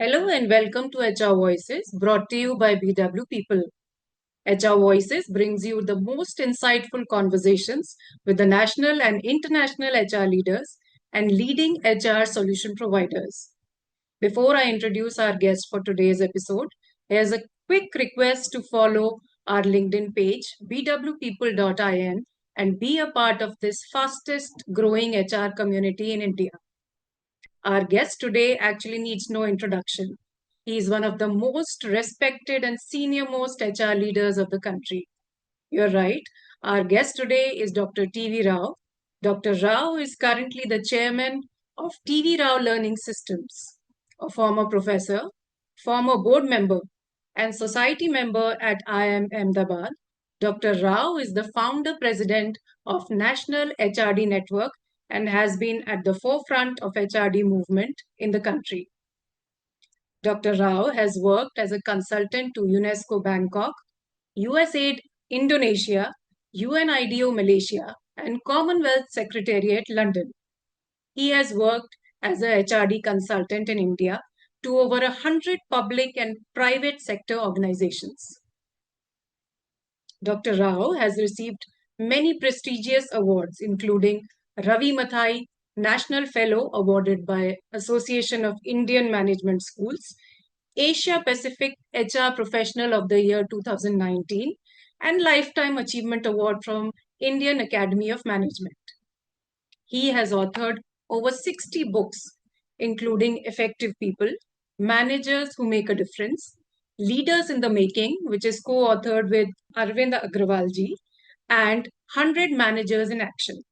Hello and welcome to HR Voices, brought to you by BW People. HR Voices brings you the most insightful conversations with the national and international HR leaders and leading HR solution providers. Before I introduce our guest for today's episode, here's a quick request to follow our LinkedIn page, bwpeople.in, and be a part of this fastest growing HR community in India. Our guest today actually needs no introduction. He is one of the most respected and senior most HR leaders of the country. You're right. Our guest today is Dr. TV Rao. Dr. Rao is currently the chairman of TV Rao Learning Systems, a former professor, former board member, and society member at IIM Ahmedabad. Dr. Rao is the founder president of National HRD Network and has been at the forefront of HRD movement in the country. Dr. Rao has worked as a consultant to UNESCO Bangkok, USAID Indonesia, UNIDO Malaysia, and Commonwealth Secretariat London. He has worked as a HRD consultant in India to over 100 public and private sector organizations. Dr. Rao has received many prestigious awards, including Ravi Mathai National Fellow awarded by Association of Indian Management Schools, Asia Pacific HR Professional of the Year 2019, and Lifetime Achievement Award from Indian Academy of Management. He has authored over 60 books, including Effective People, Managers Who Make a Difference, Leaders in the Making, which is co-authored with Arvind Agrawalji, and 100 Managers in Action.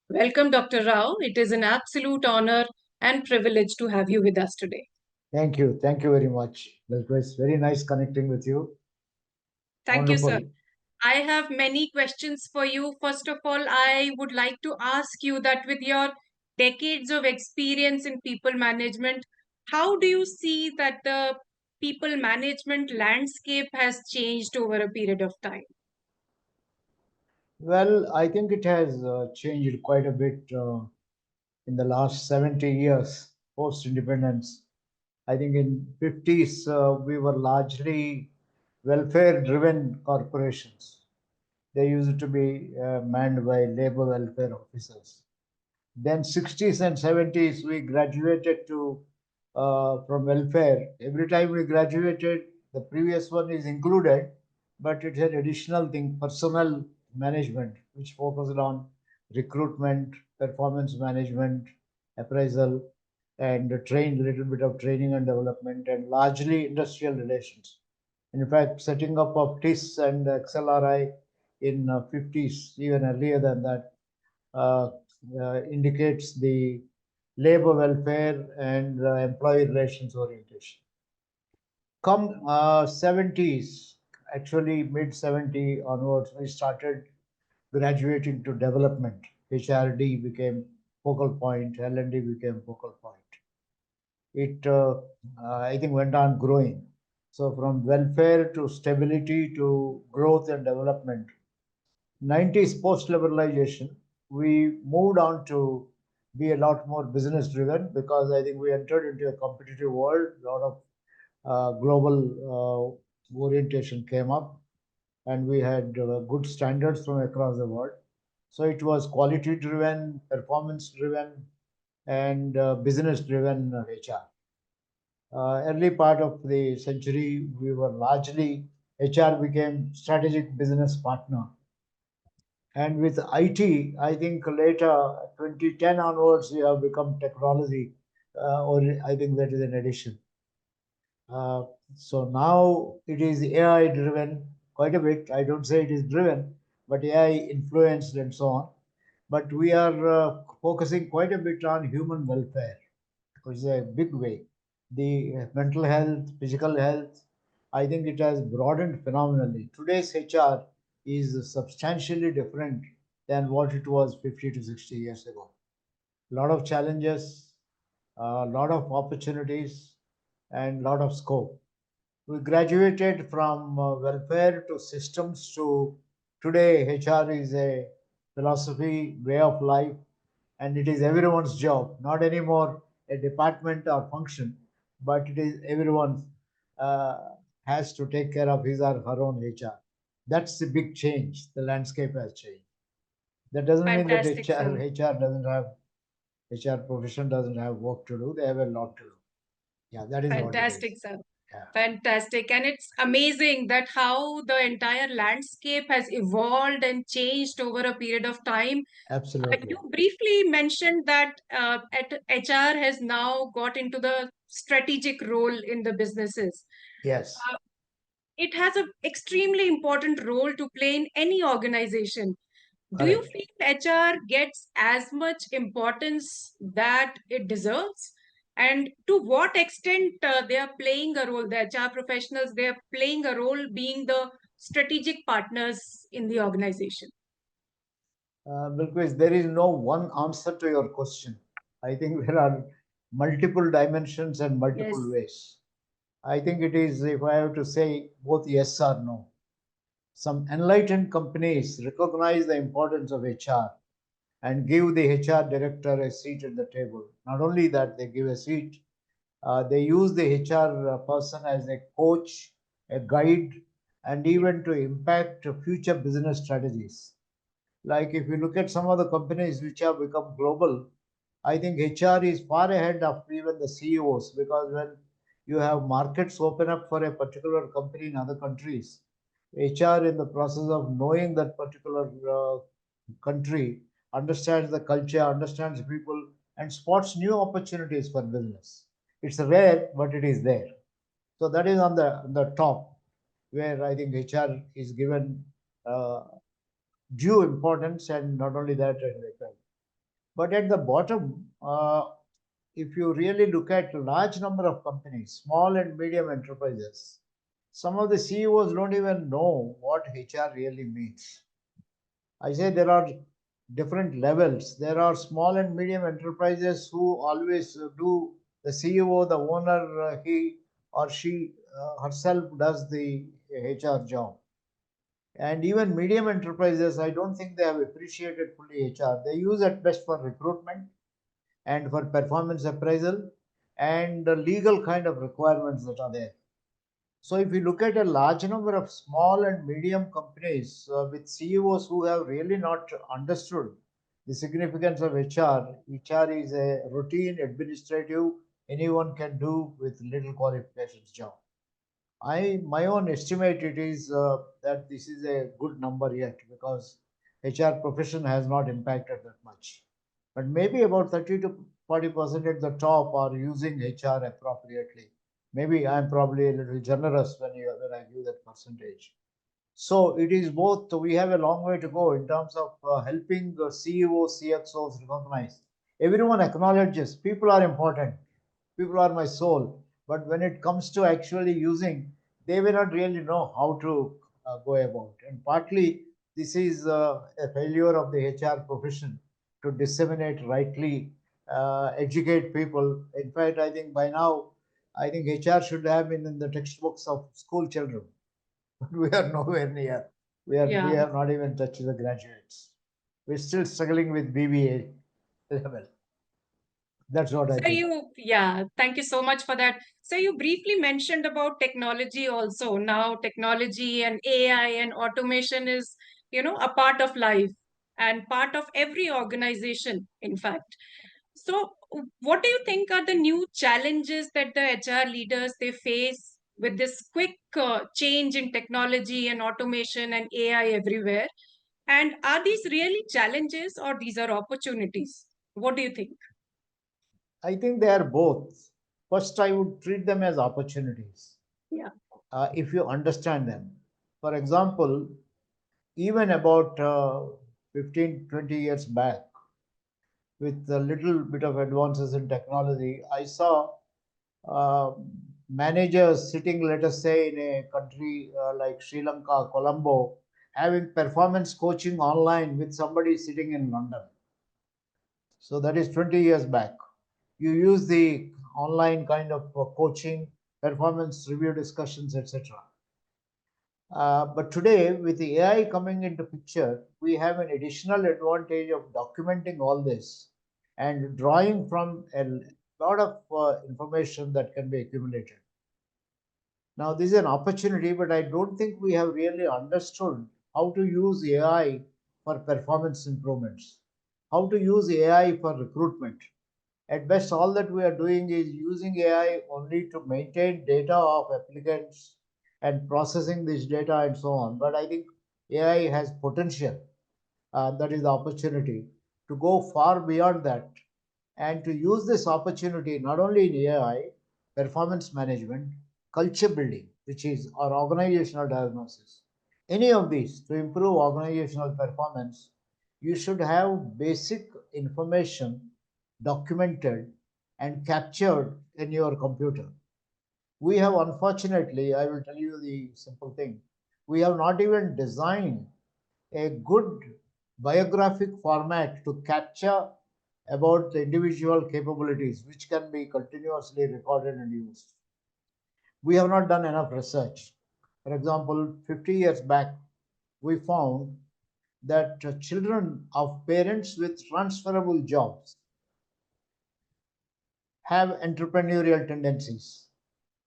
Welcome, Dr. Rao. It is an absolute honor and privilege to have you with us today. Thank you. Thank you very much. It was very nice connecting with you. Thank Wonderful. you, sir. I have many questions for you. First of all, I would like to ask you that with your decades of experience in people management, how do you see that the people management landscape has changed over a period of time? Well, I think it has changed quite a bit in the last 70 years post-independence. I think in 50s we were largely welfare-driven corporations. They used to be manned by labor welfare officers. Then 60s and 70s we graduated to from welfare. Every time we graduated, the previous one is included, but it's an additional thing, personnel management, which focused on recruitment, performance management, appraisal, and trained a little bit of training and development, and largely industrial relations. In fact, setting up of TIS and XLRI in 50s, even earlier than that, indicates the labor welfare and employee relations orientation. Come 70s, actually mid 70 onwards, we started graduating to development. HRD became focal point, L&D became focal point. It, I think, went on growing. So from welfare to stability to growth and development. 90s post-liberalization, we moved on to be a lot more business driven because I think we entered into a competitive world. A lot of global orientation came up, and we had good standards from across the world. So it was quality driven, performance driven, and business driven HR. Early part of the century, we were largely HR became strategic business partner. And with IT, I think later 2010 onwards, we have become technology, or I think that is an addition. So now it is AI driven quite a bit. I don't say it is driven, but AI influenced and so on. But we are focusing quite a bit on human welfare, which is a big way. The mental health, physical health, I think it has broadened phenomenally. Today's HR is substantially different than what it was 50 to 60 years ago. A lot of challenges, a lot of opportunities, and a lot of scope. We graduated from welfare to systems to today HR is a philosophy, way of life, and it is everyone's job, not anymore a department or function, but it is everyone uh, has to take care of his or her own HR. That's the big change. The landscape has changed. That doesn't mean that Fantastic, HR sir. HR doesn't have HR profession doesn't have work to do. They have a lot to do. Yeah, that is what it is. Fantastic, sir. Yeah, Fantastic. And it's amazing that how the entire landscape has evolved and changed over a period of time. You absolutely. briefly mentioned that HR has now got into the strategic role in the businesses. Yes, Uh, it has an extremely important role to play in any organization. Do you correct. feel HR gets as much importance that it deserves? And to what extent they are playing a role, the HR professionals, they are playing a role being the strategic partners in the organization? Bilquis, there is no one answer to your question. I think there are multiple dimensions and multiple Yes, ways. I think it is, if I have to say, both yes or no. Some enlightened companies recognize the importance of HR and give the HR director a seat at the table. Not only that, they give a seat, they use the HR person as a coach, a guide, and even to impact future business strategies. Like if you look at some of the companies which have become global, I think HR is far ahead of even the CEOs, because when you have markets open up for a particular company in other countries, HR in the process of knowing that particular country understands the culture, understands people, and spots new opportunities for business. It's rare, but it is there. So that is on the top, where I think HR is given uh, due importance, and not only that, but at the bottom, if you really look at a large number of companies, small and medium enterprises, some of the CEOs don't even know what HR really means. I say there are different levels. There are small and medium enterprises who always do the CEO, the owner, he or she herself does the HR job. And even medium enterprises, I don't think they have appreciated fully HR. They use at best for recruitment and for performance appraisal and the legal kind of requirements that are there. So if you look at a large number of small and medium companies with CEOs who have really not understood the significance of HR, HR is a routine administrative, anyone can do with little qualifications job. I my own estimate it is that this is a good number yet, because HR profession has not impacted that much. But maybe about 30 to 40% at the top are using HR appropriately. Maybe I'm probably a little generous when I give that percentage. So it is both. We have a long way to go in terms of helping CEOs, CXOs recognize. Everyone acknowledges people are important. People are my soul. But when it comes to actually using, they may not really know how to go about. And partly this is a failure of the HR profession to disseminate rightly, educate people. In fact, I think by now, I think HR should have been in the textbooks of school children. We are nowhere near. We yeah. have not even touched the graduates. We're still struggling with BBA level. That's what I So think. thank you so much for that. So you briefly mentioned about technology also. Now technology and AI and automation is, a part of life and part of every organization, in fact. So what do you think are the new challenges that the HR leaders they face with this quick change in technology and automation and AI everywhere? And are these really challenges or these are opportunities? What do you think? I think they are both. First, I would treat them as opportunities Yeah. if you understand them. For example, even about 15, 20 years back, with a little bit of advances in technology, I saw uh, managers sitting, let us say, in a country like Sri Lanka, Colombo, having performance coaching online with somebody sitting in London. So that is 20 years back. You use the online kind of coaching, performance review discussions, etc. But today, with the AI coming into picture, we have an additional advantage of documenting all this and drawing from a lot of information that can be accumulated. Now, this is an opportunity, but I don't think we have really understood how to use AI for performance improvements, how to use AI for recruitment. At best, all that we are doing is using AI only to maintain data of applicants and processing this data and so on. But I think AI has potential, that is the opportunity to go far beyond that and to use this opportunity not only in AI, performance management, culture building, which is our organizational diagnosis. Any of these to improve organizational performance, you should have basic information documented and captured in your computer. We have, unfortunately, I will tell you the simple thing, we have not even designed a good biographic format to capture about the individual capabilities which can be continuously recorded and used. We have not done enough research. For example, 50 years back, we found that children of parents with transferable jobs have entrepreneurial tendencies.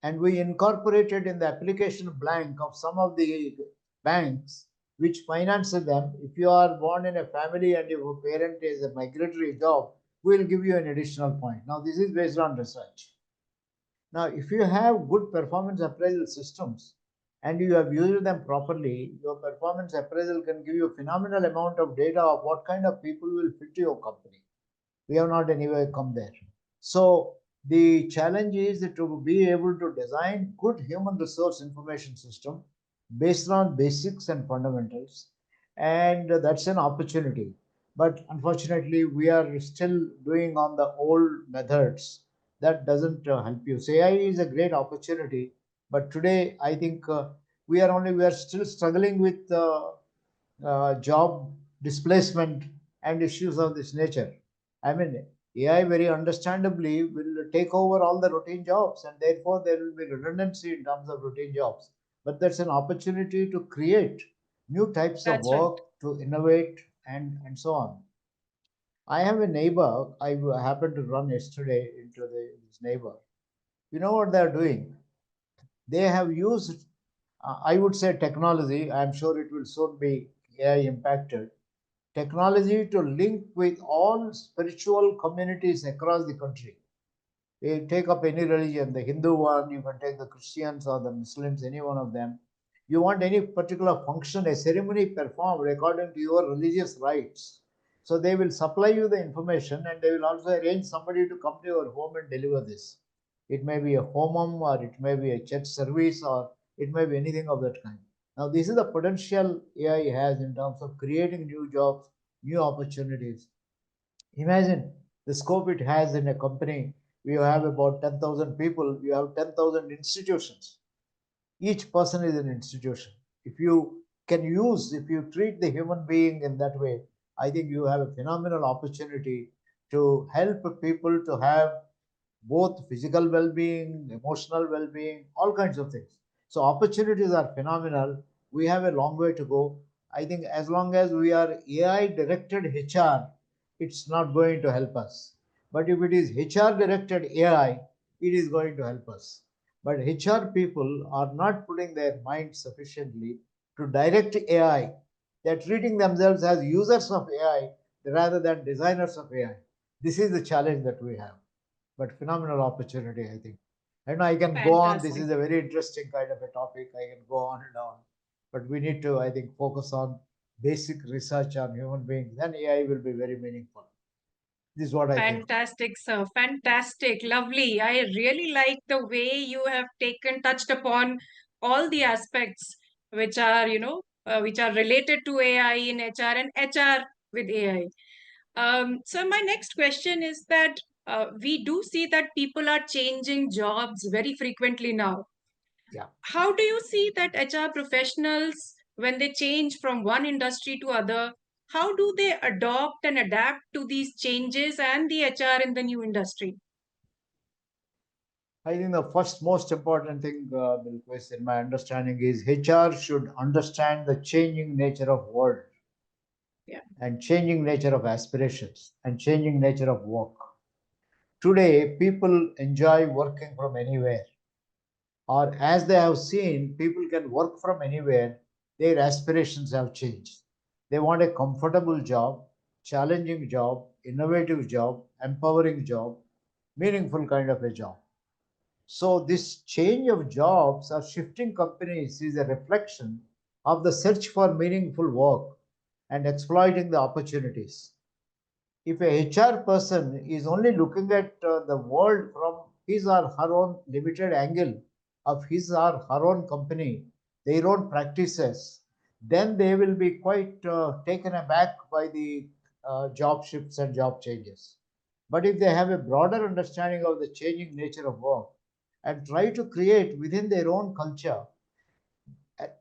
And we incorporated in the application blank of some of the banks which finances them. If you are born in a family and your parent is a migratory job, we'll give you an additional point. Now, this is based on research. Now, if you have good performance appraisal systems and you have used them properly, your performance appraisal can give you a phenomenal amount of data of what kind of people will fit your company. We have not anywhere come there. So the challenge is to be able to design good human resource information system based on basics and fundamentals, and that's an opportunity. But unfortunately, we are still doing on the old methods. That doesn't help you. So AI is a great opportunity, but today I think we are still struggling with job displacement and issues of this nature. I mean, AI very understandably will take over all the routine jobs, and therefore there will be redundancy in terms of routine jobs. But that's an opportunity to create new types of That's right. work, to innovate, and so on. I have a neighbor. I happened to run yesterday into this neighbor. You know what they are doing? They have used, I would say, technology. I'm sure it will soon be AI impacted technology to link with all spiritual communities across the country. You take up any religion, the Hindu one, you can take the Christians or the Muslims, any one of them. You want any particular function, a ceremony performed according to your religious rites. So they will supply you the information and they will also arrange somebody to come to your home and deliver this. It may be a homam or it may be a church service or it may be anything of that kind. Now, this is the potential AI has in terms of creating new jobs, new opportunities. Imagine the scope it has in a company. We have about 10,000 people, we have 10,000 institutions. Each person is an institution. If you can use, if you treat the human being in that way, I think you have a phenomenal opportunity to help people to have both physical well-being, emotional well-being, all kinds of things. So opportunities are phenomenal. We have a long way to go. I think as long as we are AI directed HR, it's not going to help us. But if it is HR directed AI, it is going to help us. But HR people are not putting their mind sufficiently to direct AI. They're treating themselves as users of AI rather than designers of AI. This is the challenge that we have, but phenomenal opportunity, I think. And I can go on. This Fantastic. is a very interesting kind of a topic. I can go on and on, but we need to, I think, focus on basic research on human beings. Then AI will be very meaningful. This is what I think. Fantastic, sir. Fantastic. Lovely. I really like the way you have touched upon all the aspects which are, which are related to AI in HR and HR with AI. So my next question is that we do see that people are changing jobs very frequently now. Yeah. How do you see that HR professionals, when they change from one industry to other, how do they adopt and adapt to these changes and the HR in the new industry? I think the first most important thing, Bilquis, in my understanding, is HR should understand the changing nature of world Yeah. and changing nature of aspirations and changing nature of work. Today, people enjoy working from anywhere, or as they have seen, people can work from anywhere, their aspirations have changed. They want a comfortable job, challenging job, innovative job, empowering job, meaningful kind of a job. So, this change of jobs or shifting companies is a reflection of the search for meaningful work and exploiting the opportunities. If a HR person is only looking at the world from his or her own limited angle of his or her own company, their own practices, then they will be quite taken aback by the job shifts and job changes. But if they have a broader understanding of the changing nature of work and try to create within their own culture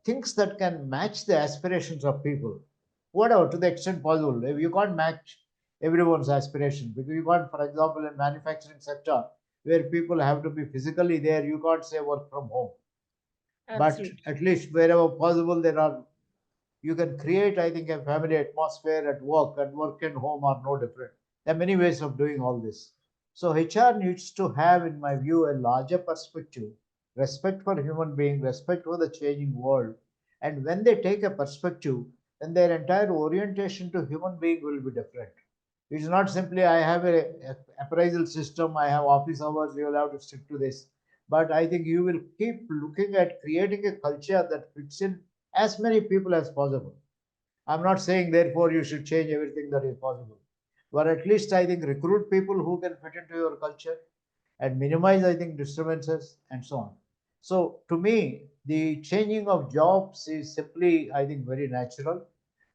things that can match the aspirations of people, whatever, to the extent possible. If you can't match everyone's aspiration, because you can't, for example, in manufacturing sector, where people have to be physically there, you can't say work from home. But Absolutely. at least wherever possible, there are, you can create, I think, a family atmosphere at work, and work and home are no different. There are many ways of doing all this. So HR needs to have, in my view, a larger perspective, respect for human being, respect for the changing world. And when they take a perspective, then their entire orientation to human being will be different. It's not simply I have a appraisal system, I have office hours, you will have to stick to this. But I think you will keep looking at creating a culture that fits in as many people as possible. I'm not saying therefore you should change everything that is possible, but at least I think recruit people who can fit into your culture and minimize, I think, disturbances and so on. So to me, the changing of jobs is simply, I think, very natural.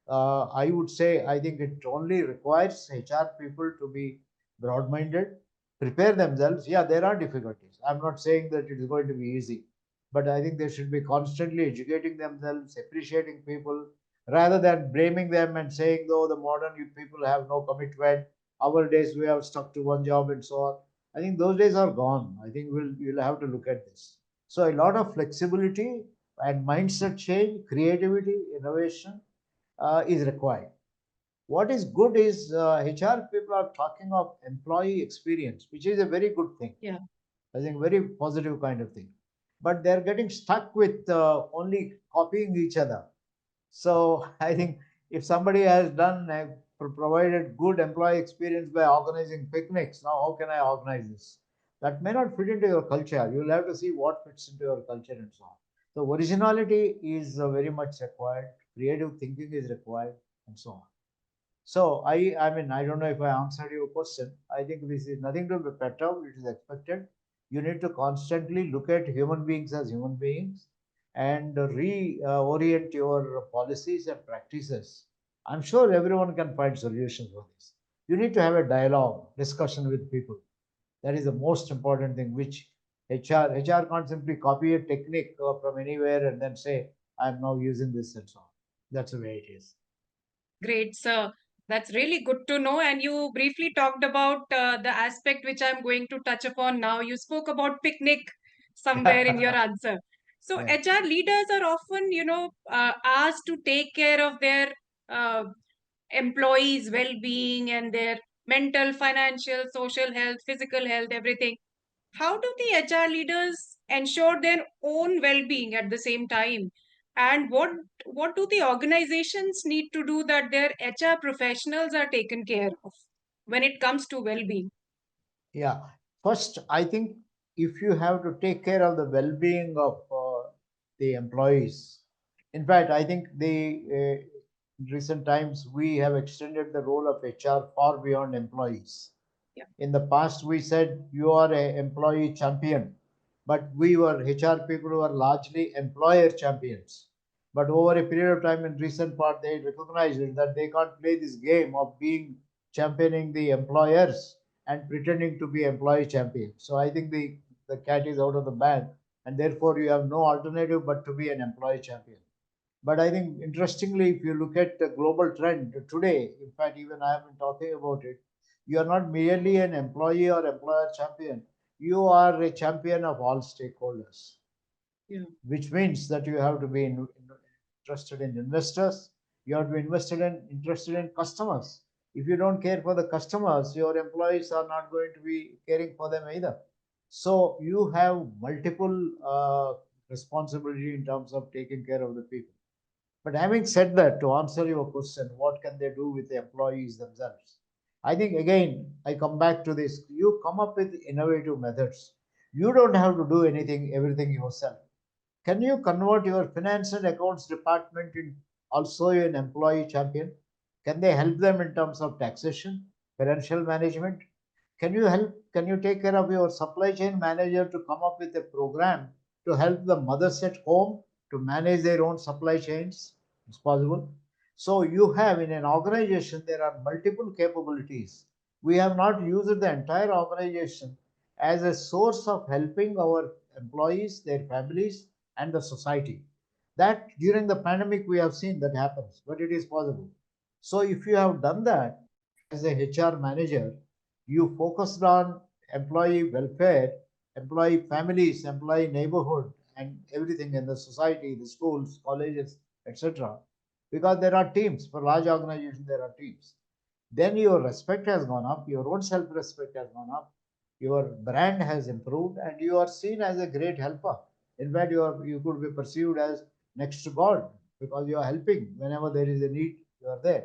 I would say I think it only requires HR people to be broad-minded, prepare themselves. Yeah, there are difficulties. I'm not saying that it is going to be easy, but I think they should be constantly educating themselves, appreciating people, rather than blaming them and saying, though the modern youth people have no commitment, our days we have stuck to one job and so on. I think those days are gone. I think we'll have to look at this. So a lot of flexibility and mindset change, creativity, innovation is required. What is good is HR people are talking of employee experience, which is a very good thing. Yeah. I think very positive kind of thing. But they're getting stuck with only copying each other. So I think if somebody has done provided good employee experience by organizing picnics, now how can I organize this? That may not fit into your culture. You'll have to see what fits into your culture and so on. So originality is very much required. Creative thinking is required, and so on. So I mean, I don't know if I answered your question. I think this is nothing to be better. It is expected. You need to constantly look at human beings as human beings and reorient your policies and practices. I'm sure everyone can find solutions for this. You need to have a dialogue, discussion with people. That is the most important thing, which HR can't simply copy a technique from anywhere and then say, I'm now using this and so on. That's the way it is. Great, sir. That's really good to know. And you briefly talked about the aspect which I'm going to touch upon now. You spoke about picnic somewhere in your answer. So Yeah. HR leaders are often, asked to take care of their uh, employees' well-being and their mental, financial, social health, physical health, everything. How do the HR leaders ensure their own well-being at the same time? And what do the organizations need to do that their HR professionals are taken care of when it comes to well-being? Yeah. First, I think if you have to take care of the well-being of the employees, in fact, I think in recent times we have extended the role of HR far beyond employees. Yeah. In the past, we said you are a employee champion, but we were HR people who were largely employer champions. But over a period of time in recent part, they recognized that they can't play this game of being championing the employers and pretending to be employee champions. So I think the cat is out of the bag, and therefore you have no alternative but to be an employee champion. But I think interestingly, if you look at the global trend today, in fact, even I have been talking about it, you are not merely an employee or employer champion, you are a champion of all stakeholders, Yeah. which means that you have to be interested in investors, you have to be interested in customers. If you don't care for the customers, your employees are not going to be caring for them either. So you have multiple responsibility in terms of taking care of the people. But having said that, to answer your question, what can they do with the employees themselves? I think again, I come back to this. You come up with innovative methods. You don't have to do everything yourself. Can you convert your finance and accounts department in also an employee champion? Can they help them in terms of taxation, financial management? Can you take care of your supply chain manager to come up with a program to help the mothers at home to manage their own supply chains? It's possible. So you have in an organization there are multiple capabilities. We have not used the entire organization as a source of helping our employees, their families, and the society. That during the pandemic we have seen that happens, but it is possible. So if you have done that as a HR manager, you focused on employee welfare, employee families, employee neighborhood, and everything in the society, the schools, colleges, etc. Because there are teams for large organizations, there are teams. Then your respect has gone up, your own self respect has gone up, your brand has improved, and you are seen as a great helper. In fact, you could be perceived as next to God because you are helping whenever there is a need, you are there.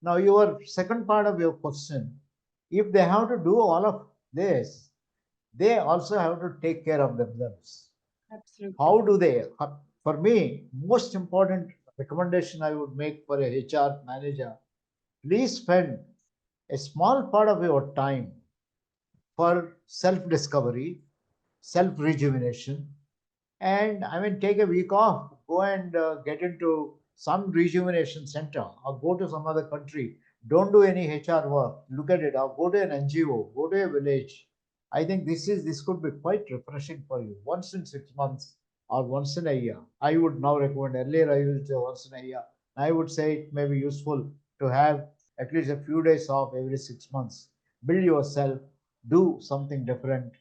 Now, your second part of your question, if they have to do all of this, they also have to take care of themselves. Absolutely. How do they? For me, most important recommendation I would make for a HR manager, please spend a small part of your time for self discovery, self rejuvenation, and I mean, take a week off, go and get into some rejuvenation center or go to some other country. Don't do any HR work. Look at it, or go to an NGO, go to a village. I think this could be quite refreshing for you once in 6 months or once in a year. I would now recommend. Earlier, I used to once in a year. I would say it may be useful to have at least a few days off every 6 months. Build yourself, do something different,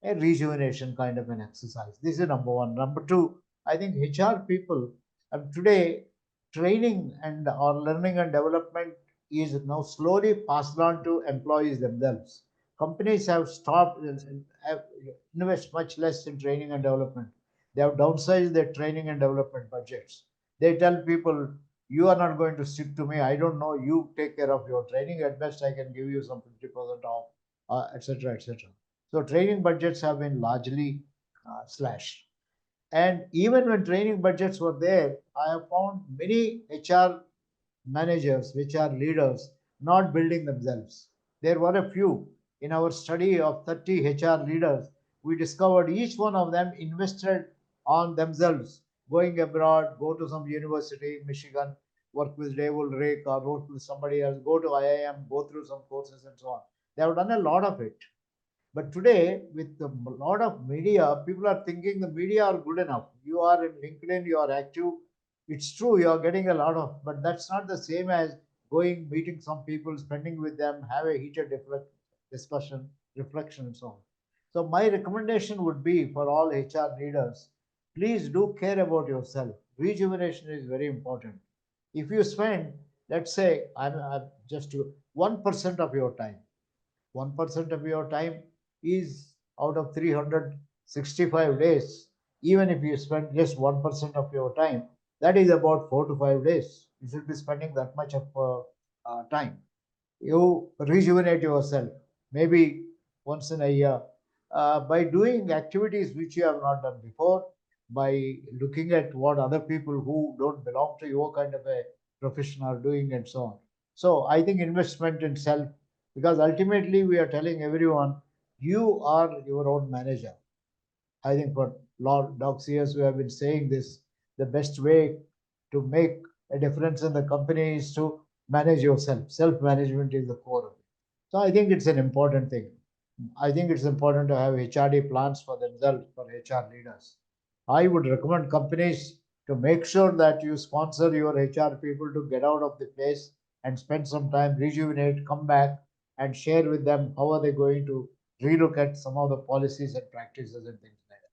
a rejuvenation kind of an exercise. This is number one. Number two, I think HR people today training and or learning and development is now slowly passed on to employees themselves. Companies have stopped have invest much less in training and development. They have downsized their training and development budgets. They tell people, you are not going to stick to me. I don't know. You take care of your training. At best, I can give you some 50% off, etc., etc. So training budgets have been largely slashed. And even when training budgets were there, I have found many HR managers, HR leaders, not building themselves. There were a few. In our study of 30 HR leaders, we discovered each one of them invested on themselves, going abroad, go to some university, Michigan, work with David Rick or work with somebody else, go to IIM, go through some courses and so on. They have done a lot of it. But today, with a lot of media, people are thinking the media are good enough. You are in LinkedIn, you are active. It's true, you are getting a lot of, but that's not the same as going, meeting some people, spending with them, have a heated discussion, reflection, and so on. So, my recommendation would be for all HR leaders, please do care about yourself. Rejuvenation is very important. If you spend, let's say, I'm just 1% of your time, 1% of your time is out of 365 days. Even if you spend just 1% of your time, that is about 4 to 5 days. You should be spending that much of time. You rejuvenate yourself maybe once in a year by doing activities which you have not done before, by looking at what other people who don't belong to your kind of a profession are doing, and so on. So I think investment in self, because ultimately we are telling everyone you are your own manager. I think for Lord Docs years we have been saying this. The best way to make a difference in the company is to manage yourself. Self management is the core of it. So I think it's an important thing. I think it's important to have HRD plans for themselves, for HR leaders. I would recommend companies to make sure that you sponsor your HR people to get out of the place and spend some time, rejuvenate, come back, and share with them how are they going to relook at some of the policies and practices and things like that.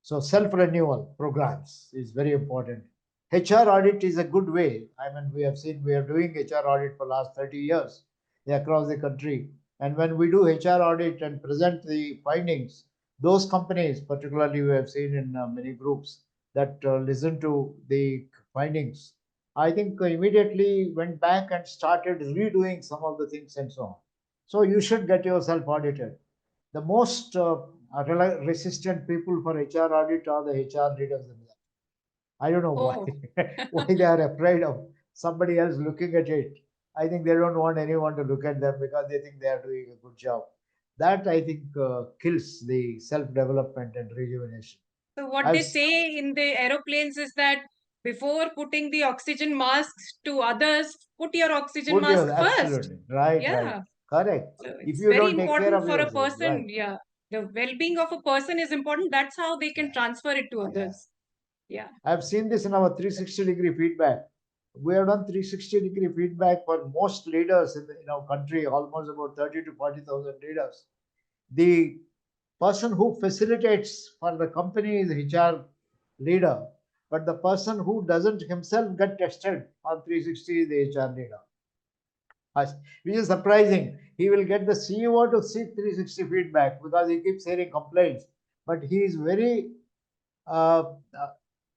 So self renewal programs is very important. HR audit is a good way. I mean, we have seen we are doing HR audit for last 30 years across the country. And when we do HR audit and present the findings, those companies, particularly we have seen in many groups that listen to the findings, I think immediately went back and started redoing some of the things and so on. So you should get yourself audited. The most resistant people for HR audit are the HR leaders themselves. I don't know why. Oh, Why they are afraid of somebody else looking at it. I think they don't want anyone to look at them because they think they are doing a good job. That I think kills the self development and rejuvenation. so what I've they s- say in the aeroplanes is that before putting the oxygen masks to others, put your oxygen Put mask your first. absolutely right, right, Yeah. correct. So If it's you very don't take care important of for a yourself, right? person. Yeah. The well-being of a person is important. That's how they can Yeah, transfer it to yeah. others. Yeah. I've seen this in our 360-degree feedback. We have done 360-degree feedback for most leaders in our country, almost about 30 to 40,000 leaders. The person who facilitates for the company is HR leader, but the person who doesn't himself get tested on 360 is the HR leader. Which is surprising. He will get the CEO to see 360 feedback because he keeps hearing complaints, but he is uh, uh,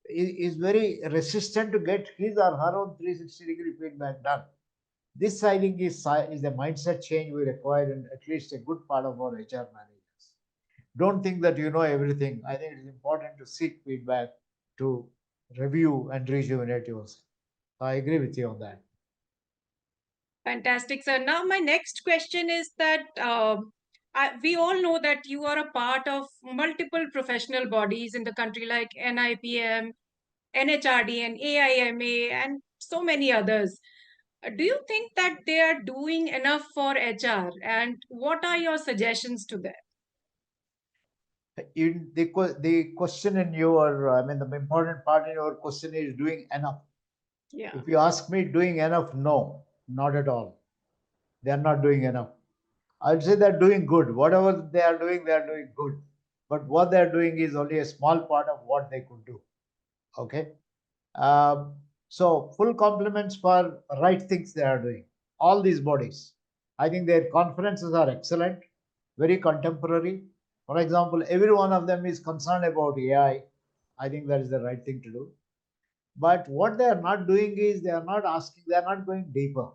is very resistant to get his or her own 360-degree feedback done. This, I think, is a mindset change we require in at least a good part of our HR managers. Don't think that you know everything. I think it is important to seek feedback, to review and rejuvenate yourself. I agree with you on that. Fantastic, sir. Now, my next question is that we all know that you are a part of multiple professional bodies in the country like NIPM, NHRDN, AIMA, and so many others. Do you think that they are doing enough for HR? And what are your suggestions to them? The question in your, I mean, the important part in your question is doing enough. Yeah. If you ask me, doing enough, no, not at all. They are not doing enough. I'd say they're doing good. Whatever they are doing good. But what they're doing is only a small part of what they could do. Okay. So full compliments for right things they are doing. All these bodies. I think their conferences are excellent, very contemporary. For example, every one of them is concerned about AI. I think that is the right thing to do. But what they are not doing is they are not asking, they are not going deeper.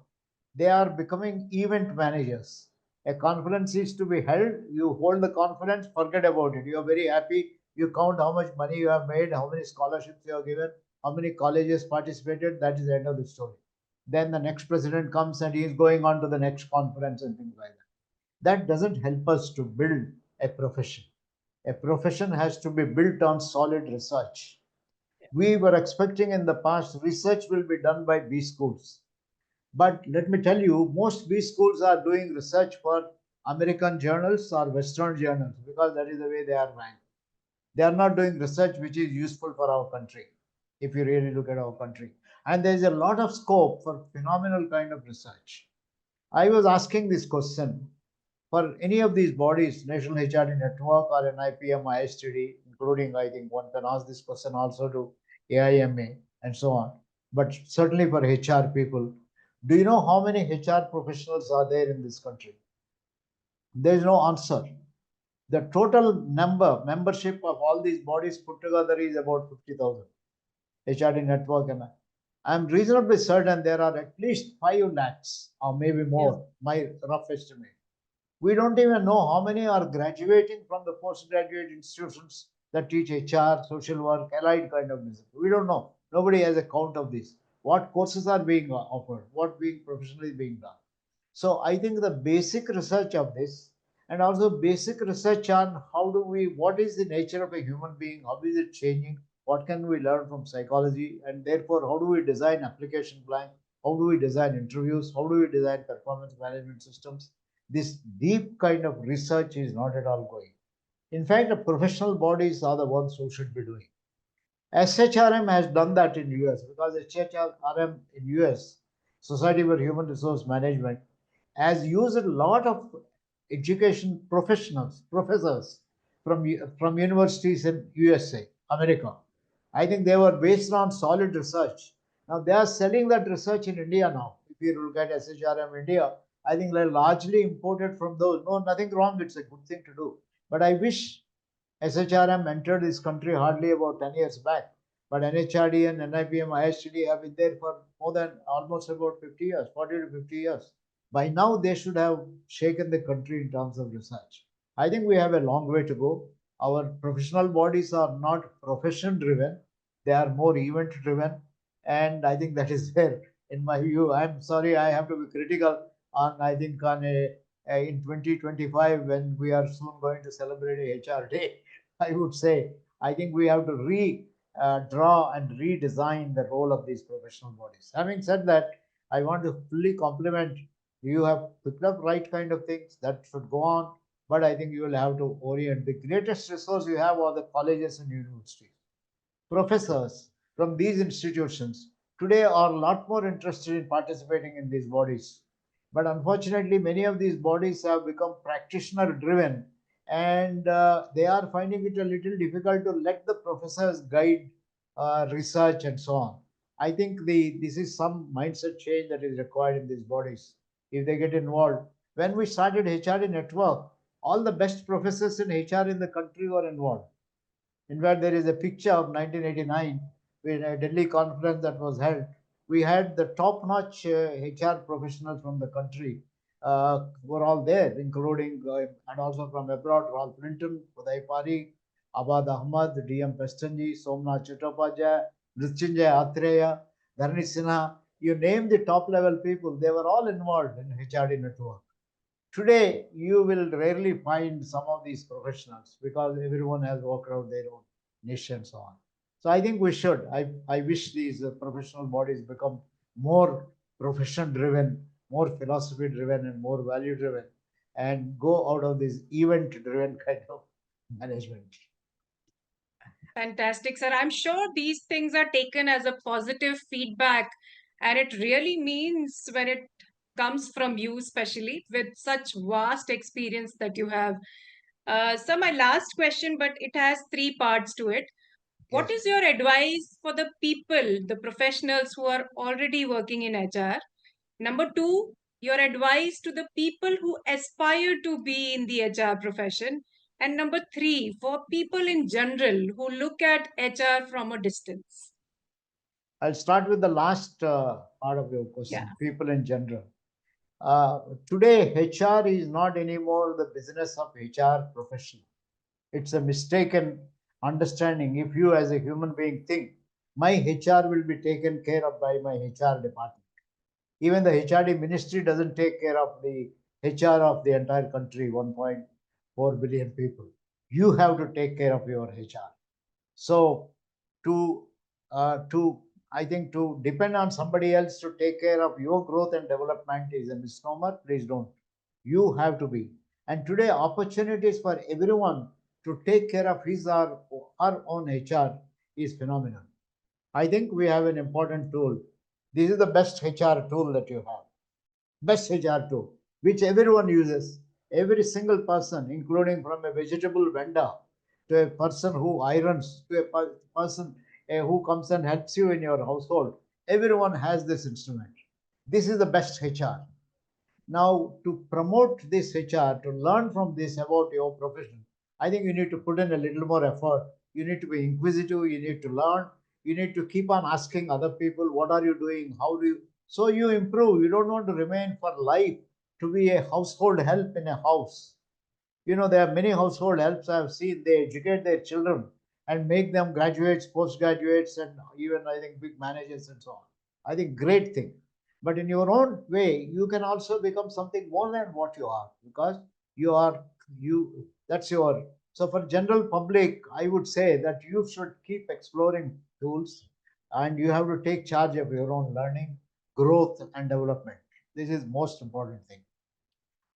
They are becoming event managers. A conference is to be held, you hold the conference, forget about it. You are very happy, you count how much money you have made, how many scholarships you have given, how many colleges participated, that is the end of the story. Then the next president comes and he is going on to the next conference and things like that. That doesn't help us to build a profession. A profession has to be built on solid research. We were expecting in the past research will be done by B schools. But let me tell you, most B schools are doing research for American journals or Western journals because that is the way they are ranked. They are not doing research which is useful for our country, if you really look at our country. And there is a lot of scope for phenomenal kind of research. I was asking this question for any of these bodies, National HRD Network or NIPM, ISTD, including, I think one can ask this question also to AIMA and so on. But certainly for HR people, do you know how many HR professionals are there in this country? There is no answer. The total membership of all these bodies put together is about 50,000. HRD network, and I'm reasonably certain there are at least 5 lakhs or maybe Yeah. more, my rough estimate. We don't even know how many are graduating from the postgraduate institutions that teach HR, social work, allied kind of business. We don't know. Nobody has a count of this. What courses are being offered? What being professionally being done? So I think the basic research of this and also basic research on what is the nature of a human being, how is it changing, what can we learn from psychology, and therefore how do we design application plan, how do we design interviews, how do we design performance management systems. This deep kind of research is not at all going. In fact, the professional bodies are the ones who should be doing. SHRM has done that in US because SHRM in US, Society for Human Resource Management, has used a lot of education professionals, professors from universities in USA, America. I think they were based on solid research. Now they are selling that research in India now. If you look at SHRM India, I think they're largely imported from those. No, nothing wrong. It's a good thing to do. But I wish SHRM entered this country hardly about 10 years back. But NHRDN, NIPM, ISTD have been there for more than almost about 50 years, 40 to 50 years. By now, they should have shaken the country in terms of research. I think we have a long way to go. Our professional bodies are not profession driven, they are more event driven. And I think that is where, in my view, I'm sorry, I have to be critical on, I think, on in 2025, when we are soon going to celebrate a HR day. I would say, I think we have to draw and redesign the role of these professional bodies. Having said that, I want to fully compliment you. Have picked up right kind of things that should go on, but I think you will have to orient. The greatest resource you have are the colleges and universities. Professors from these institutions today are a lot more interested in participating in these bodies. But unfortunately, many of these bodies have become practitioner driven, and they are finding it a little difficult to let the professors guide research and so on. I think this is some mindset change that is required in these bodies if they get involved. When we started HRD Network, all the best professors in HR in the country were involved. In fact, there is a picture of 1989 in a Delhi conference that was held. We had the top-notch HR professionals from the country were all there, including and also from abroad, Ralph Linton, Uday Pari, Abad Ahmad, D.M. Pestanji, Somnath Chattopadhyay, Mrityunjay Atreya, Dharani Sinha. You name the top-level people, they were all involved in HRD network. Today, you will rarely find some of these professionals because everyone has worked out their own niche and so on. So I think we should. I wish these professional bodies become more profession driven, more philosophy driven, and more value driven, and go out of this event driven kind of management. Fantastic, sir. I'm sure these things are taken as a positive feedback, and it really means when it comes from you, especially with such vast experience that you have. So, my last question, but it has three parts to it. What Yes. is your advice for the people, the professionals who are already working in HR? Number two, your advice to the people who aspire to be in the HR profession. And number three, for people in general who look at HR from a distance. I'll start with the last part of your Yeah. question, people in general. Today, HR is not anymore the business of HR professional. It's a mistaken understanding. If you, as a human being, think my HR will be taken care of by my HR department, even the HRD ministry doesn't take care of the HR of the entire country, 1.4 billion people. You have to take care of your HR. So to to I think to depend on somebody else to take care of your growth and development is a misnomer. Please don't. You have to be. And today, opportunities for everyone to take care of his or her own HR is phenomenal. I think we have an important tool. This is the best HR tool that you have. Best HR tool, which everyone uses. Every single person, including from a vegetable vendor to a person who irons to a person who comes and helps you in your household, everyone has this instrument. This is the best HR. Now, to promote this HR, to learn from this about your profession, I think you need to put in a little more effort. You need to be inquisitive, you need to learn, you need to keep on asking other people, what are you doing? How do you? So you improve. You don't want to remain for life to be a household help in a house. There are many household helps I have seen. They educate their children and make them graduates, postgraduates, and even I think big managers and so on. I think great thing. But in your own way, you can also become something more than what you are because you are you. That's your. So for general public, I would say that you should keep exploring tools, and you have to take charge of your own learning, growth, and development. This is most important thing.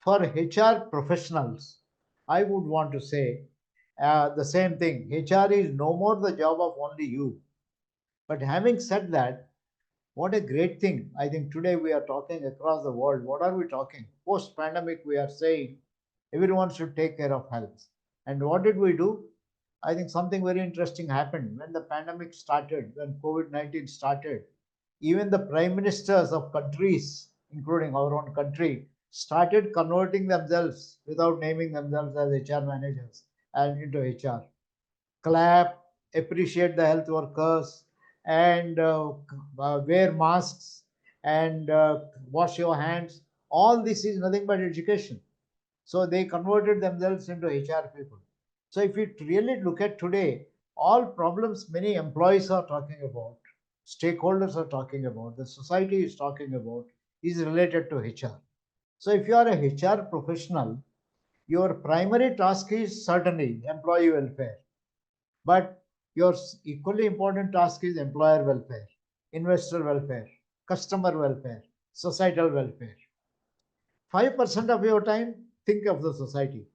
For HR professionals, I would want to say the same thing. HR is no more the job of only you. But having said that, what a great thing. I think today we are talking across the world. What are we talking? Post pandemic, we are saying everyone should take care of health. And what did we do? I think something very interesting happened when the pandemic started, when COVID-19 started. Even the prime ministers of countries, including our own country, started converting themselves without naming themselves as HR managers and into HR. Clap, appreciate the health workers, and wear masks and wash your hands. All this is nothing but education. So they converted themselves into HR people. So if you really look at today, all problems many employees are talking about, stakeholders are talking about, the society is talking about, is related to HR. So if you are a HR professional, your primary task is certainly employee welfare, but your equally important task is employer welfare, investor welfare, customer welfare, societal welfare. 5% of your time, think of the society.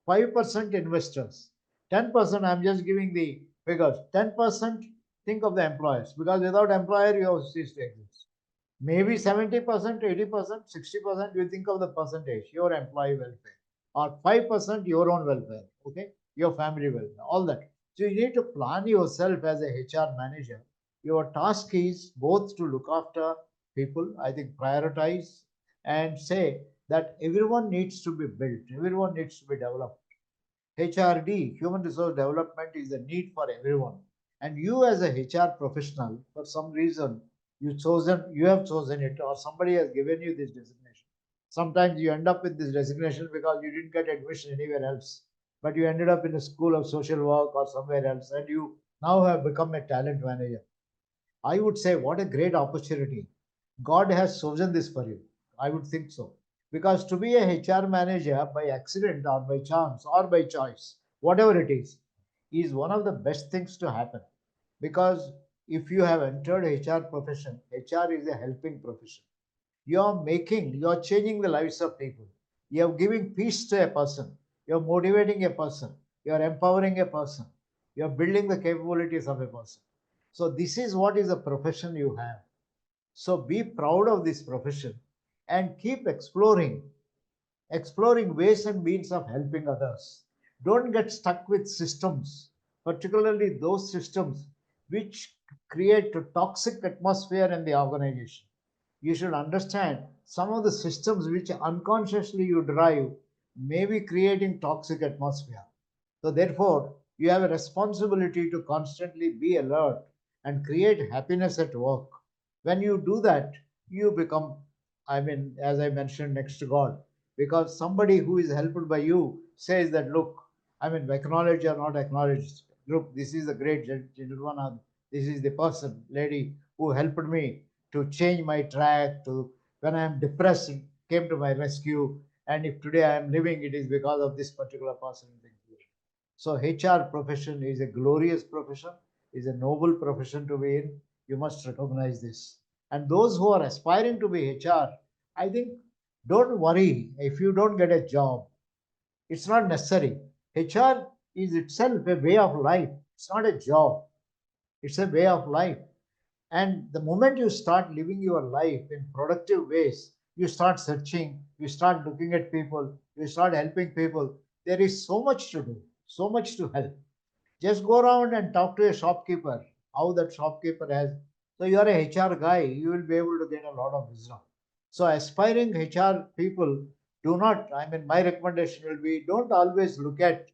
5% investors. 10%, I'm just giving the figures. 10%, think of the employers, because without employer, you have ceased to exist. Maybe 70%, 80%, 60%, you think of the percentage, your employee welfare, or 5% your own welfare, okay, your family welfare, all that. So you need to plan yourself as a HR manager. Your task is both to look after people, I think prioritize, and say that everyone needs to be built, everyone needs to be developed. HRD, human resource development, is a need for everyone. And you as a HR professional, for some reason, you have chosen it, or somebody has given you this designation. Sometimes you end up with this designation because you didn't get admission anywhere else, but you ended up in a school of social work or somewhere else, and you now have become a talent manager. I would say, what a great opportunity. God has chosen this for you. I would think so. Because to be a HR manager by accident or by chance or by choice, whatever it is one of the best things to happen. Because if you have entered HR profession, HR is a helping profession. You're changing the lives of people. You're giving peace to a person. You're motivating a person. You're empowering a person. You're building the capabilities of a person. So this is what is a profession you have. So be proud of this profession and keep exploring ways and means of helping others. Don't get stuck with systems, particularly those systems which create a toxic atmosphere in the organization. You should understand some of the systems which unconsciously you drive may be creating toxic atmosphere. So therefore, you have a responsibility to constantly be alert and create happiness at work. When you do that, you become, I mean, as I mentioned, next to God. Because somebody who is helped by you says that, look, I mean, acknowledge or not acknowledge, look, this is the great gentleman, this is the person, lady who helped me to change my track, to when I am depressed, came to my rescue. And if today I am living, it is because of this particular person. So HR profession is a glorious profession, is a noble profession to be in. You must recognize this. And those who are aspiring to be HR, I think don't worry if you don't get a job. It's not necessary. HR is itself a way of life. It's not a job. It's a way of life. And the moment you start living your life in productive ways, you start searching, you start looking at people, you start helping people. There is so much to do, so much to help. Just go around and talk to a shopkeeper, how that shopkeeper has. So you are a HR guy, you will be able to gain a lot of wisdom. So aspiring HR people, do not, I mean, my recommendation will be, don't always look at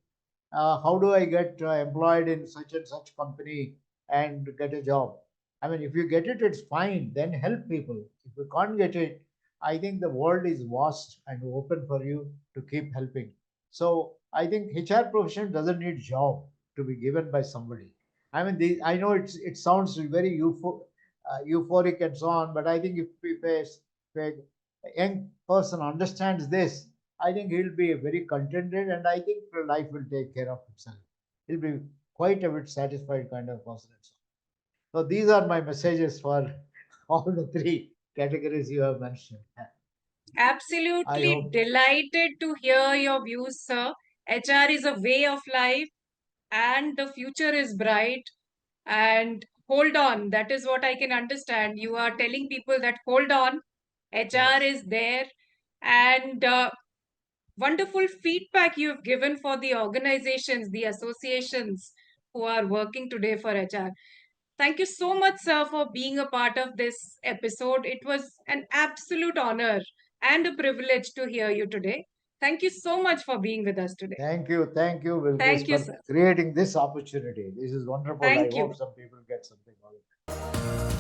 how do I get employed in such and such company and get a job. I mean, if you get it, it's fine. Then help people. If you can't get it, I think the world is vast and open for you to keep helping. So I think HR profession doesn't need job to be given by somebody. I mean, I know it sounds very euphoric and so on, but I think if a young person understands this, I think he'll be very contented, and I think life will take care of itself. He'll be quite a bit satisfied kind of person. So these are my messages for all the three categories you have mentioned. I Absolutely hope. delighted to hear your views, sir. HR is a way of life and the future is bright. And hold on, that is what I can understand. You are telling people that hold on, HR Yes. is there. And wonderful feedback you've given for the organizations, the associations. who are working today for HR. Thank you so much, sir, for being a part of this episode. It was an absolute honor and a privilege to hear you today. Thank you so much for being with us today. Thank you, Bilquis, Thank you, for sir. creating this opportunity. This is wonderful. I Thank hope you. some people get something out of it.